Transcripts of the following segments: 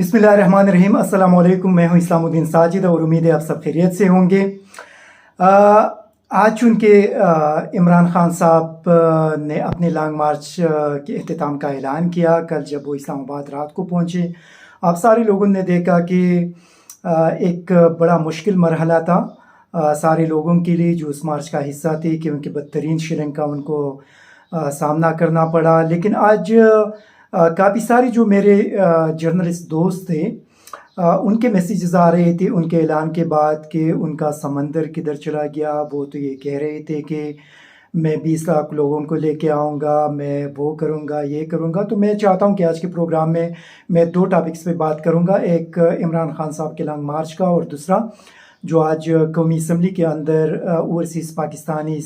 बिस्मिल्लाहिर्रहमानिर्रहीम। अस्सलाम वालेकुम। मैं हूं इस्लामुद्दीन साजिद और उम्मीद है आप सब खैरियत से होंगे। आज चूँकि इमरान खान साहब ने अपने लॉन्ग मार्च के अख्तिताम का ऐलान किया, कल जब वो इस्लामाबाद रात को पहुँचे, आप सारे लोगों ने देखा कि एक बड़ा मुश्किल मरहला था सारे लोगों के लिए जो उस मार्च का हिस्सा थे, क्योंकि बदतरीन शिलिंग का उनको सामना करना पड़ा। लेकिन आज काफ़ी सारे जो मेरे जर्नलिस्ट दोस्त थे, उनके मैसेजेस आ रहे थे उनके ऐलान के बाद कि उनका समंदर किधर चला गया। वो तो ये कह रहे थे कि मैं 20 लाख लोगों को लेके आऊँगा, मैं वो करूँगा, ये करूँगा। तो मैं चाहता हूँ कि आज के प्रोग्राम में मैं 2 टॉपिक्स पे बात करूँगा, एक इमरान खान साहब के लॉन्ग मार्च का, और दूसरा जो आज कौमी असम्बली के अंदर ओवरसीज़ पाकिस्तानी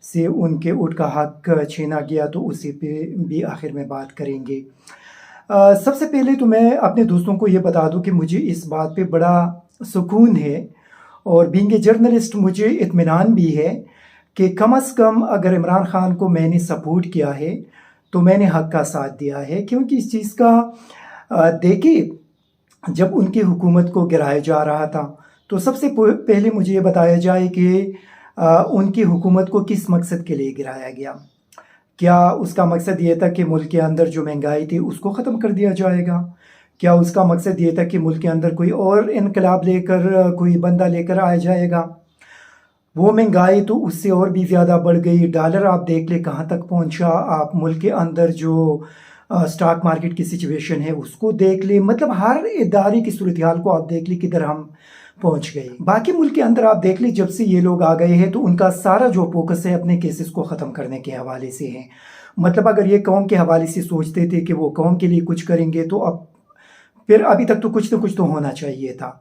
से उनके वोट का हक छीना गया, तो उसी पे भी आखिर में बात करेंगे। सबसे पहले तो मैं अपने दोस्तों को ये बता दूं कि मुझे इस बात पे बड़ा सुकून है और बीइंग ए जर्नलिस्ट मुझे इत्मीनान भी है कि कम से कम अगर इमरान खान को मैंने सपोर्ट किया है तो मैंने हक का साथ दिया है। क्योंकि इस चीज़ का देखिए, जब उनकी हुकूमत को गिराया जा रहा था तो सबसे पहले मुझे ये बताया जाए कि उनकी हुकूमत को किस मकसद के लिए गिराया गया। क्या उसका मकसद ये था कि मुल्क के अंदर जो महंगाई थी उसको ख़त्म कर दिया जाएगा? क्या उसका मकसद ये था कि मुल्क के अंदर कोई और इनकलाब लेकर कोई बंदा लेकर आया जाएगा? वो महंगाई तो उससे और भी ज़्यादा बढ़ गई। डॉलर आप देख ले कहाँ तक पहुँचा। आप मुल्क के अंदर जो स्टॉक मार्केट की सिचुएशन है उसको देख ले। मतलब हर इदारे की सूरत हाल को आप देख ले किधर हम पहुंच गए। बाकी मुल्क के अंदर आप देख ले, जब से ये लोग आ गए हैं तो उनका सारा जो फोकस है अपने केसेस को ख़त्म करने के हवाले से है। मतलब अगर ये कौम के हवाले से सोचते थे कि वो कौम के लिए कुछ करेंगे, तो अब फिर अभी तक तो कुछ ना कुछ तो होना चाहिए था।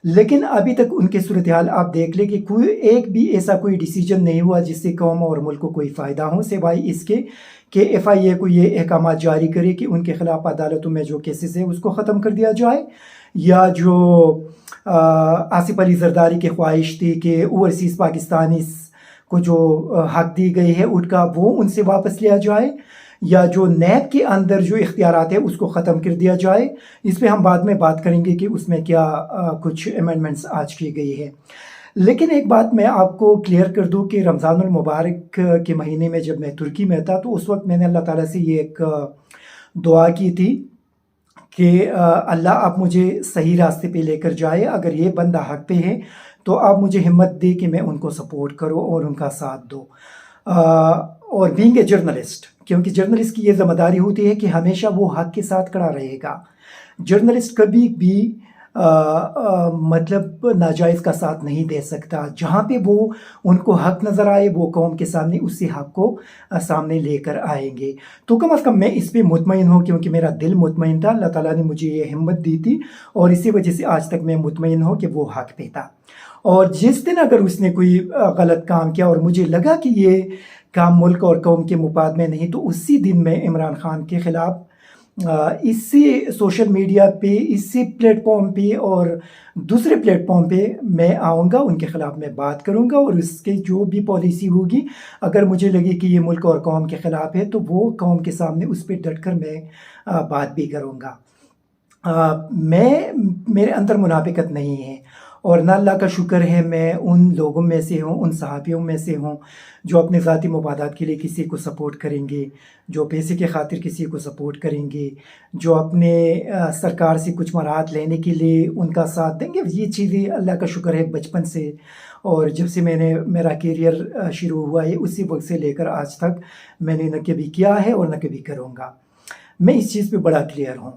लेकिन अभी तक उनके सूरत हाल आप देख ले कि कोई एक भी ऐसा कोई डिसीजन नहीं हुआ जिससे कौम और मुल्क को कोई फ़ायदा हो, सिवाय इसके कि FIA को ये अहकाम जारी करे कि उनके खिलाफ अदालतों में जो केसेस है उसको ख़त्म कर दिया जाए, या जो आसिफ अली जरदारी की ख्वाहिश थी कि ओवरसीज़ पाकिस्तानी को जो हक दी गई है उनका वो उनसे वापस लिया जाए, या जो नैब के अंदर जो इख्तियारात है उसको ख़त्म कर दिया जाए। इस पर हम बाद में बात करेंगे कि उसमें क्या कुछ अमेंडमेंट्स आज की गई है। लेकिन एक बात मैं आपको क्लियर कर दूं कि रमज़ानुल मुबारक के महीने में जब मैं तुर्की में था तो उस वक्त मैंने अल्लाह ताला से ये एक दुआ की थी कि अल्लाह आप मुझे सही रास्ते पे लेकर जाए। अगर ये बंदा हक पे है तो आप मुझे हिम्मत दे कि मैं उनको सपोर्ट करो और उनका साथ दो। और बीइंग ए जर्नलिस्ट, क्योंकि जर्नलिस्ट की ये जिम्मेदारी होती है कि हमेशा वो हक के साथ खड़ा रहेगा। जर्नलिस्ट कभी भी मतलब नाजायज़ का साथ नहीं दे सकता। जहाँ पे वो उनको हक नज़र आए वो कौम के सामने उसी हक को सामने लेकर आएंगे। तो कम अज़ कम मैं इस पे मुतमईन हूँ, क्योंकि मेरा दिल मुतमईन था। अल्लाह ताला ने मुझे ये हिम्मत दी थी और इसी वजह से आज तक मैं मुतमईन हूँ कि वो हक पे था। और जिस दिन अगर उसने कोई गलत काम किया और मुझे लगा कि ये काम मुल्क और कौम के मुफाद में नहीं, तो उसी दिन मैं इमरान खान के ख़िलाफ़ इसी सोशल मीडिया पे, इसी प्लेटफॉर्म पे और दूसरे प्लेटफॉर्म पे मैं आऊँगा, उनके ख़िलाफ़ मैं बात करूँगा और उसके जो भी पॉलिसी होगी, अगर मुझे लगे कि ये मुल्क और कौम के ख़िलाफ़ है तो वो कौम के सामने उस पर डट कर मैं बात भी करूँगा। मेरे अंदर मुनाफिकत नहीं है और ना अल्लाह का शुक्र है मैं उन लोगों में से हूँ, उन सहाफ़ियों में से हूँ जो अपने ज़ाती मफादात के लिए किसी को सपोर्ट करेंगे, जो पैसे के खातिर किसी को सपोर्ट करेंगे, जो अपने सरकार से कुछ मराहत लेने के लिए उनका साथ देंगे। ये चीज़ें अल्लाह का शुक्र है बचपन से, और जब से मैंने मेरा करियर शुरू हुआ है उसी वक्त से लेकर आज तक मैंने न कभी किया है और न कभी करूँगा। मैं इस चीज़ पर बड़ा क्लियर हूँ।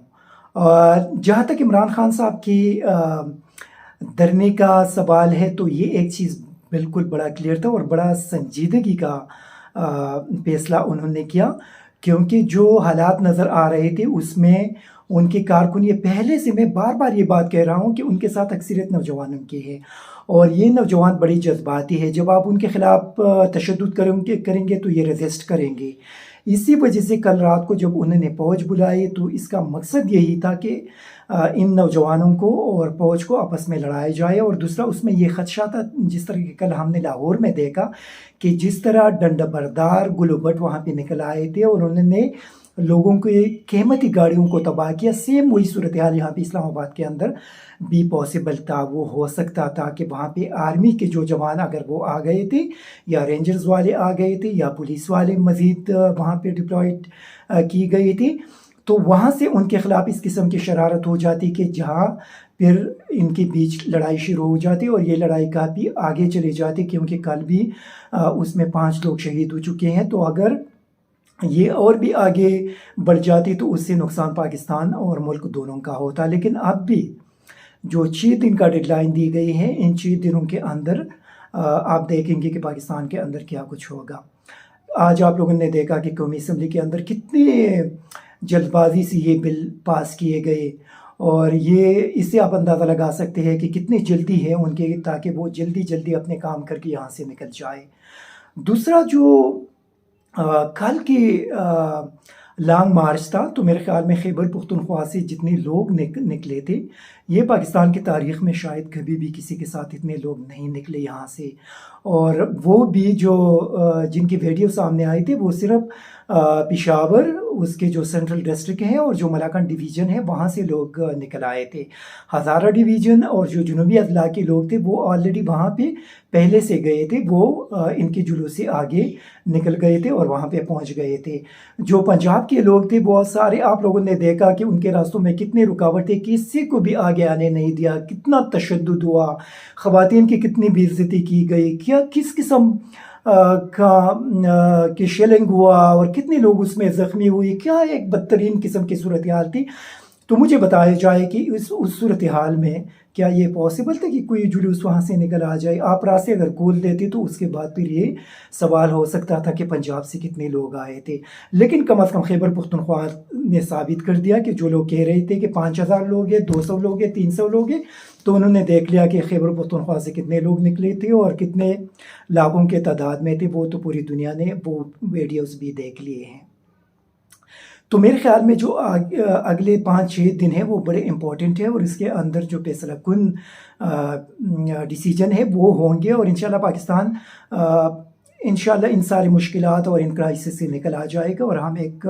और जहाँ तक इमरान खान साहब की डरने का सवाल है, तो ये एक चीज़ बिल्कुल बड़ा क्लियर था और बड़ा संजीदगी का फैसला उन्होंने किया, क्योंकि जो हालात नज़र आ रहे थे उसमें उनके कारकुन, ये पहले से मैं बार बार ये बात कह रहा हूँ कि उनके साथ अक्सरियत नौजवानों की है और ये नौजवान बड़ी जज्बाती है। जब आप उनके ख़िलाफ़ तशद्दुद करेंगे तो ये रेजिस्ट करेंगे। इसी वजह से कल रात को जब उन्होंने फ़ौज बुलाई तो इसका मकसद यही था कि इन नौजवानों को और फ़ौज को आपस में लड़ाया जाए। और दूसरा उसमें ये ख़दशा था, जिस तरह के कल हमने लाहौर में देखा कि जिस तरह डंडा बरदार गुलूबट वहाँ पे निकल आए थे और उन्होंने लोगों के कीमती गाड़ियों को तबाह किया। सेम वही सूरत हाल यहाँ पे इस्लामाबाद के अंदर भी पॉसिबल था, वो हो सकता था कि वहाँ पे आर्मी के जो जवान अगर वो आ गए थे या रेंजर्स वाले आ गए थे या पुलिस वाले मज़ीद वहाँ पे डिप्लॉयड की गई थी, तो वहाँ से उनके ख़िलाफ़ इस किस्म की शरारत हो जाती कि जहाँ फिर इनके बीच लड़ाई शुरू हो जाती और ये लड़ाई काफ़ी आगे चली जाती, क्योंकि कल भी उसमें 5 लोग शहीद हो चुके हैं। तो अगर ये और भी आगे बढ़ जाती तो उससे नुकसान पाकिस्तान और मुल्क दोनों का होता। लेकिन अब भी जो 6 दिन का डेडलाइन दी गई है, इन 6 दिनों के अंदर आप देखेंगे कि पाकिस्तान के अंदर क्या कुछ होगा। आज आप लोगों ने देखा कि कौमी असम्बली के अंदर कितने जल्दबाजी से ये बिल पास किए गए, और ये इससे आप अंदाज़ा लगा सकते हैं कि कितनी जल्दी है उनके, ताकि वो जल्दी जल्दी अपने काम करके यहाँ से निकल जाए। दूसरा जो कल की लॉन्ग मार्च था, तो मेरे ख़्याल में खैबर पख्तूनख्वा से जितने लोग निकले थे, ये पाकिस्तान की तारीख़ में शायद कभी भी किसी के साथ इतने लोग नहीं निकले यहाँ से। और वो भी जो जिनकी वीडियो सामने आई थी वो सिर्फ पेशावर, उसके जो सेंट्रल डिस्ट्रिक्ट है और जो मलाकन डिवीज़न है वहाँ से लोग निकल आए थे। हज़ारा डिवीज़न और जो जनूबी अजला के लोग थे वो ऑलरेडी वहाँ पे पहले से गए थे, वो इनके जुलूस से आगे निकल गए थे और वहाँ पे पहुँच गए थे। जो पंजाब के लोग थे बहुत सारे, आप लोगों ने देखा कि उनके रास्तों में कितनी रुकावट थे, किसी को भी आगे आने नहीं दिया, कितना तशद्दुद हुआ, ख़वातीन की कितनी बेइज्जती की गई, क्या किस किस्म कि शेलिंग हुआ और कितने लोग उसमें ज़ख्मी हुए, क्या एक बदतरीन किस्म की सूरत हाल थी। तो मुझे बताया जाए कि उस सूरत हाल में क्या ये पॉसिबल था कि कोई जुलूस वहाँ से निकल आ जाए। आप रास्ते अगर खोल देते तो उसके बाद फिर ये सवाल हो सकता था कि पंजाब से कितने लोग आए थे। लेकिन कम अज़ कम खैबर पख्तूनख्वा ने साबित कर दिया कि जो लोग कह रहे थे कि 5000 लोग हैं, 200 लोग हैं, 300 लोग हैं, तो उन्होंने देख लिया कि खैबर पख्तूनख्वा से कितने लोग निकले थे और कितने लाखों के तादाद में थे। वो तो पूरी दुनिया ने वो वीडियोज़ भी देख लिए हैं। तो मेरे ख़्याल में जो अगले 5-6 दिन है वो बड़े इम्पोर्टेंट है, और इसके अंदर जो फैसला कुन डिसीजन है वो होंगे, और इंशाल्लाह पाकिस्तान इंशाल्लाह इन सारी मुश्किलात और इन क्राइसिस से निकल आ जाएगा और हम एक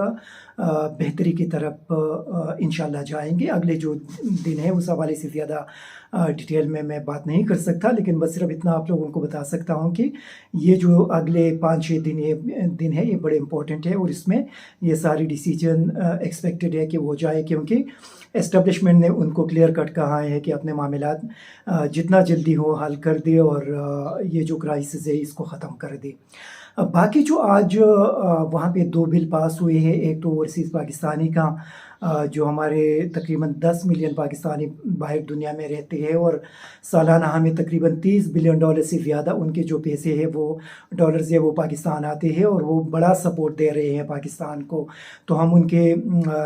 बेहतरी की तरफ इंशाल्लाह जाएंगे। अगले जो दिन है उस हवाले से ज़्यादा डिटेल में मैं बात नहीं कर सकता, लेकिन बस सिर्फ इतना आप लोगों को बता सकता हूँ कि ये जो अगले 5-6 दिन है ये बड़े इम्पोर्टेंट है, और इसमें ये सारी डिसीजन एक्सपेक्टेड है कि वो जाए, क्योंकि एस्टेब्लिशमेंट ने उनको क्लियर कट कहा है कि अपने मामलात जितना जल्दी हो हल कर दे और ये जो क्राइसिस है इसको ख़त्म कर दे। बाकी जो आज वहाँ पे 2 बिल पास हुए हैं, एक तो ओवरसीज़ पाकिस्तानी का, जो हमारे तकरीबन 10 मिलियन पाकिस्तानी बाहर दुनिया में रहते हैं और सालाना हमें तकरीबन $30 बिलियन से ज़्यादा उनके जो पैसे हैं वो डॉलर्स है वो पाकिस्तान आते हैं, और वो बड़ा सपोर्ट दे रहे हैं पाकिस्तान को। तो हम उनके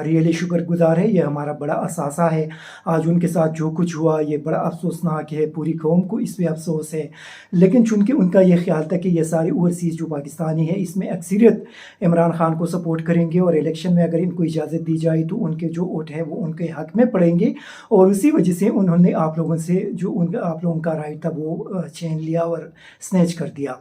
रियली शुक्रगुजार हैं, ये हमारा बड़ा असासा है। आज उनके साथ जो कुछ हुआ ये बड़ा अफसोसनाक है, पूरी कौम को इस पर अफसोस है। लेकिन चूँकि उनका ये ख्याल था कि ये सारे ओवरसीज़ जो पाकिस्तानी है इसमें अक्सरियत इमरान खान को सपोर्ट करेंगे, और इलेक्शन में अगर इनको इजाज़त दी जाए तो उनके जो वोट है वो उनके हक में पड़ेंगे, और उसी वजह से उन्होंने आप लोगों से जो आप लोगों का राइट था वो छीन लिया और स्नैच कर दिया।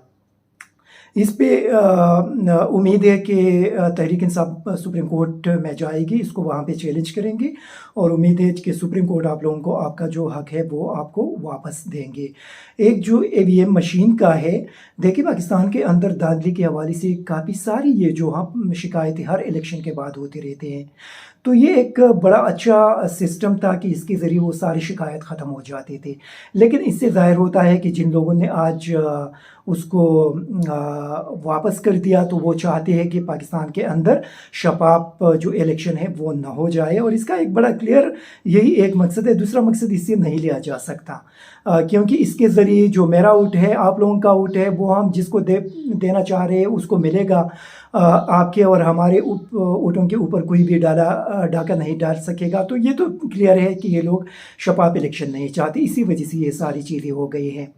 इस पे उम्मीद है कि तहरीक इंसाफ सुप्रीम कोर्ट में जाएगी, इसको वहाँ पे चैलेंज करेंगे, और उम्मीद है कि सुप्रीम कोर्ट आप लोगों को आपका जो हक है वो आपको वापस देंगे। एक जो EVM मशीन का है, देखिए पाकिस्तान के अंदर धांधली के हवाले से काफ़ी सारी ये जो हम शिकायतें हर इलेक्शन के बाद होते रहते हैं, तो ये एक बड़ा अच्छा सिस्टम था कि इसके ज़रिए वो सारी शिकायत ख़त्म हो जाते थे। लेकिन इससे ज़ाहिर होता है कि जिन लोगों ने आज उसको वापस कर दिया तो वो चाहते हैं कि पाकिस्तान के अंदर शफाफ जो इलेक्शन है वो ना हो जाए, और इसका एक बड़ा क्लियर यही एक मकसद है। दूसरा मकसद इससे नहीं लिया जा सकता, क्योंकि इसके ज़रिए जो मेरा वोट है, आप लोगों का वोट है, वो हम जिसको देना चाह रहे हैं उसको मिलेगा। आपके और हमारे वोटों के ऊपर कोई भी डाका नहीं डाल सकेगा। तो ये तो क्लियर है कि ये लोग शफाफ इलेक्शन नहीं चाहते, इसी वजह से ये सारी चीज़ें हो गई हैं।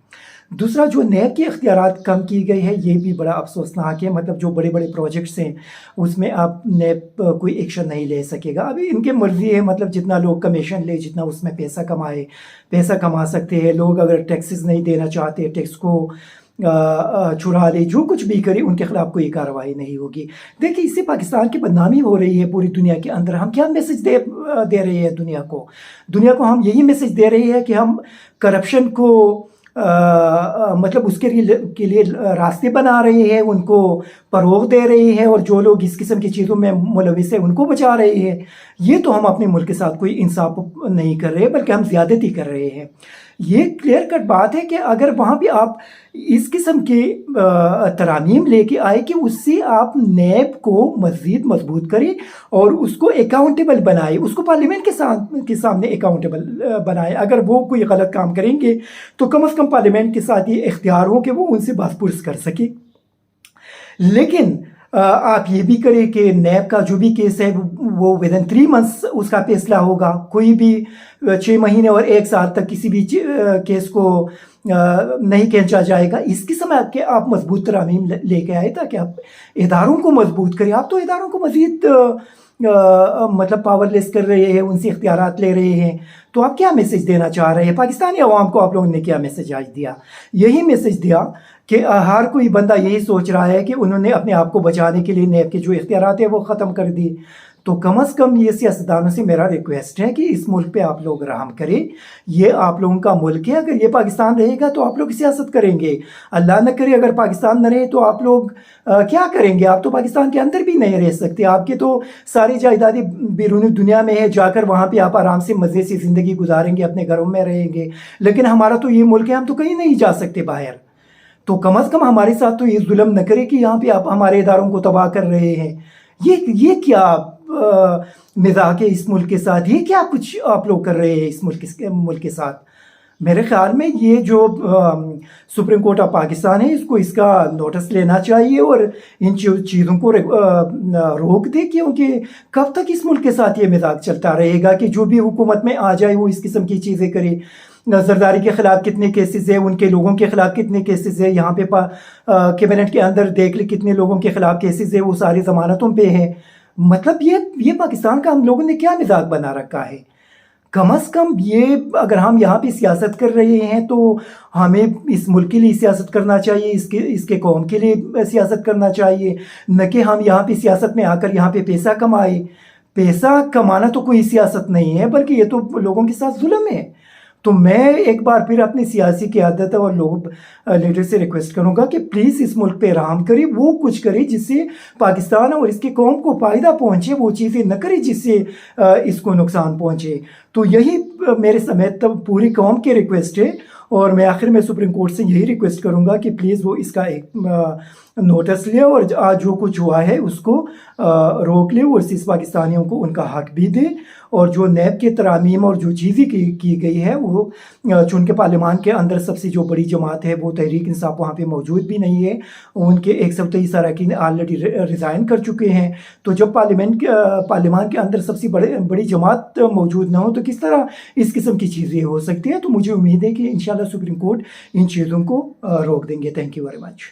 दूसरा जो नैब के इख्तियारात कम की गई है, ये भी बड़ा अफसोसनाक है। मतलब जो बड़े बड़े प्रोजेक्ट्स हैं उसमें आप नैब कोई एक्शन नहीं ले सकेगा। अभी इनके मर्ज़ी है, मतलब जितना लोग कमीशन ले, जितना उसमें पैसा कमा सकते हैं लोग। अगर टैक्सेस नहीं देना चाहते, टैक्स को छुड़ा ले, जो कुछ भी करे, उनके खिलाफ कोई कार्रवाई नहीं होगी। देखिए, इससे पाकिस्तान की बदनामी हो रही है पूरी दुनिया के अंदर। हम क्या मैसेज दे रहे हैं दुनिया को? हम यही मैसेज दे रहे हैं कि हम करप्शन को मतलब उसके लिए रास्ते बना रहे हैं, उनको फ़रोग़ दे रहे हैं, और जो लोग इस किस्म की चीज़ों में मुलविस हैं उनको बचा रहे हैं। ये तो हम अपने मुल्क के साथ कोई इंसाफ नहीं कर रहे, बल्कि हम ज़्यादती कर रहे हैं। ये क्लियर कट बात है कि अगर वहाँ भी आप इस किस्म के तरामीम लेके आए कि उससे आप नैब को मज़ीद मजबूत करें और उसको अकाउंटेबल बनाए, उसको पार्लियामेंट के सामने अकाउंटेबल बनाए। अगर वो कोई गलत काम करेंगे तो कम से कम पार्लियामेंट के साथ ये इख्तियार हो कि वो उनसे बात कर सके। लेकिन आप ये भी करें कि नैब का जो भी केस है वो विदिन 3 मंथ्स उसका फैसला होगा। कोई भी 6 महीने और 1 साल तक किसी भी केस को नहीं खींचा जाएगा। इस किस्म के आप मजबूत तरामीम लेके आए ताकि आप इदारों को मजबूत करें। आप तो इदारों को मज़ीद मतलब पावरलेस कर रहे हैं, उनसे इख्तियारात ले रहे हैं। तो आप क्या मैसेज देना चाह रहे हैं? पाकिस्तानी अवाम को आप लोगों ने क्या मैसेज आज दिया? यही मैसेज दिया कि हर कोई बंदा यही सोच रहा है कि उन्होंने अपने आप को बचाने के लिए नैब के जो इख्तियारात है वो ख़त्म कर दी। तो कम से कम ये सियासतदानों से मेरा रिक्वेस्ट है कि इस मुल्क पे आप लोग रहम करें। ये आप लोगों का मुल्क है। अगर ये पाकिस्तान रहेगा तो आप लोग सियासत करेंगे। अल्लाह न करे अगर पाकिस्तान न रहे तो आप लोग क्या करेंगे? आप तो पाकिस्तान के अंदर भी नहीं रह सकते। आपकी तो सारी जायदादी बैरूनी दुनिया में है, जाकर वहाँ पे आप आराम से मज़े से ज़िंदगी गुजारेंगे, अपने घरों में रहेंगे। लेकिन हमारा तो ये मुल्क है, हम तो कहीं नहीं जा सकते बाहर। तो कम से कम हमारे साथ तो ये जुल्म न करे कि यहाँ पे आप हमारे इदारों को तबाह कर रहे हैं। ये क्या मजाक है इस मुल्क के साथ? ये क्या कुछ आप लोग कर रहे हैं इस मुल्क के साथ? मेरे ख्याल में ये जो सुप्रीम कोर्ट ऑफ पाकिस्तान है, इसको इसका नोटिस लेना चाहिए और इन चीज़ों को रोक दे, क्योंकि कब तक इस मुल्क के साथ ये मजाक चलता रहेगा कि जो भी हुकूमत में आ जाए वो इस किस्म की चीज़ें करे। जरदारी के ख़िलाफ़ कितने केसेस है, उनके लोगों के ख़िलाफ़ कितने केसेस है, यहाँ पे कैबिनेट के अंदर देख ले कितने लोगों के ख़िलाफ़ केसेस है, वो सारी ज़मानतों पे है। मतलब ये पाकिस्तान का हम लोगों ने क्या मिजाज बना रखा है? कम से कम ये अगर हम यहाँ पे सियासत कर रहे हैं तो हमें इस मुल्क के लिए सियासत करना चाहिए, इसके कौम के लिए सियासत करना चाहिए, न कि हम यहाँ पे सियासत में आकर यहाँ पे पैसा कमाए। पैसा कमाना तो कोई सियासत नहीं है, बल्कि ये तो लोगों के साथ जुल्म है। तो मैं एक बार फिर अपनी सियासी क़यादत और लीडर से रिक्वेस्ट करूंगा कि प्लीज़ इस मुल्क पे रहम करें, वो कुछ करे जिससे पाकिस्तान और इसके कौम को फ़ायदा पहुंचे, वो चीज़ें न करे जिससे इसको नुकसान पहुंचे। तो यही मेरे समेत तब पूरी कौम की रिक्वेस्ट है, और मैं आखिर में सुप्रीम कोर्ट से यही रिक्वेस्ट करूंगा कि प्लीज़ वो इसका एक नोटिस ले और आज जो कुछ हुआ है उसको रोक ले और इस पाकिस्तानियों को उनका हक भी दे। और जो नैब के तरामीम और जो चीज़ें की गई है वो चूँकि पार्लियामान के अंदर सबसे जो बड़ी जमात है वो तहरीक इंसाफ वहाँ पे मौजूद भी नहीं है, उनके 123 अरकान ऑलरेडी रिज़ाइन कर चुके हैं। तो जब पार्लियामान के अंदर सबसे बड़ी जमात मौजूद ना हो तो किस तरह इस किस्म की चीज़ें हो सकती है? तो मुझे उम्मीद है कि इंशाल्लाह सुप्रीम कोर्ट इन चीज़ों को रोक देंगे। Thank you very much.